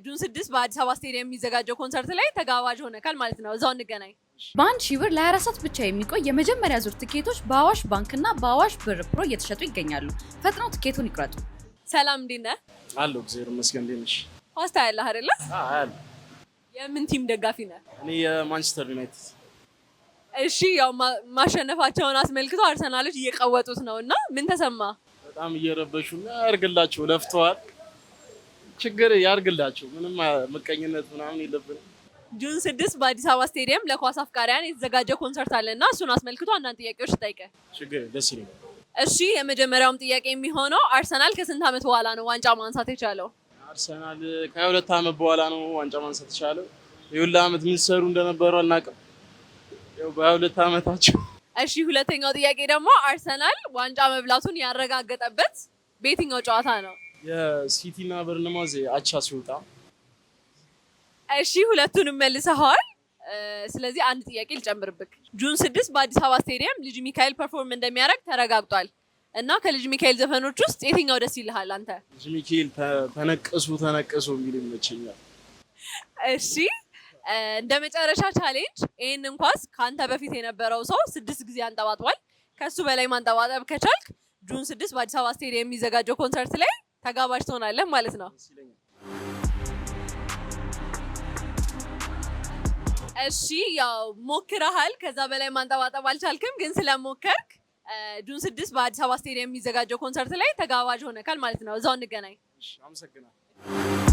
ጁን 6 በአዲስ አበባ ስቴዲየም የሚዘጋጀው ኮንሰርት ላይ ተጋባዥ ሆነካል ማለት ነው። እዛው እንገናኝ። በአንድ ሺህ ብር ለ24 ሰዓት ብቻ የሚቆይ የመጀመሪያ ዙር ትኬቶች በአዋሽ ባንክና በአዋሽ ብር ፕሮ እየተሸጡ ይገኛሉ። ፈጥነው ትኬቱን ይቁረጡ። ሰላም እንዴት ነህ? አለሁ እግዚአብሔር ይመስገን። እንዴት ነሽ? ሆስታ ያለህ አይደለ? አለ። የምን ቲም ደጋፊ ነህ? እኔ የማንቸስተር ዩናይትድ። እሺ ያው ማሸነፋቸውን አስመልክቶ አርሰናሎች እየቀወጡት ነውና ምን ተሰማ? በጣም እየረበሹና ያርግላቸው፣ ለፍተዋል። ችግር ያርግላቸው። ምንም ምቀኝነት ምናምን የለብንም። ጁን 6 በአዲስ አበባ ስቴዲየም ለኳስ አፍቃሪያን የተዘጋጀ ኮንሰርት አለና እሱን አስመልክቶ አንዳንድ ጥያቄዎች ልጠይቅህ። ችግር ደስ ይለኛል። እሺ የመጀመሪያውም ጥያቄ የሚሆነው አርሰናል ከስንት ዓመት በኋላ ነው ዋንጫ ማንሳት የቻለው? አርሰናል ከ22 ዓመት በኋላ ነው ዋንጫ ማንሳት የቻለው። የሁላ ዓመት ምን ሰሩ እንደነበሩ አናውቅም። ያው በ22 ዓመታቸው። እሺ ሁለተኛው ጥያቄ ደግሞ አርሰናል ዋንጫ መብላቱን ያረጋገጠበት በየትኛው ጨዋታ ነው? የሲቲና በርንማውዝ አቻ ሲወጣ። እሺ ሁለቱንም መልሰዋል። ስለዚህ አንድ ጥያቄ ልጨምርብክ። ጁን 6 በአዲስ አበባ ስቴዲየም ልጅ ሚካኤል ፐርፎርም እንደሚያደርግ ተረጋግጧል እና ከልጅ ሚካኤል ዘፈኖች ውስጥ የትኛው ደስ ይልሃል አንተ? ልጅ ሚካኤል ተነቀሱ የሚል ይመቸኛል። እሺ እንደ መጨረሻ ቻሌንጅ ይሄንን ኳስ ካንተ በፊት የነበረው ሰው 6 ጊዜ አንጠባጥቧል። ከሱ በላይ ማንጠባጠብ ከቻልክ ጁን 6 በአዲስ አበባ ስቴዲየም የሚዘጋጀው ኮንሰርት ላይ ተጋባዥ ትሆናለህ ማለት ነው። እሺ ያው ሞክረሃል፣ ከዛ በላይ ማንጠባጠብ አልቻልክም፣ ግን ስለሞከርክ ጁን 6 በአዲስ አበባ ስቴዲየም የሚዘጋጀው ኮንሰርት ላይ ተጋባዥ ሆነካል ማለት ነው። እዛው እንገናኝ። እሺ አመሰግናለሁ።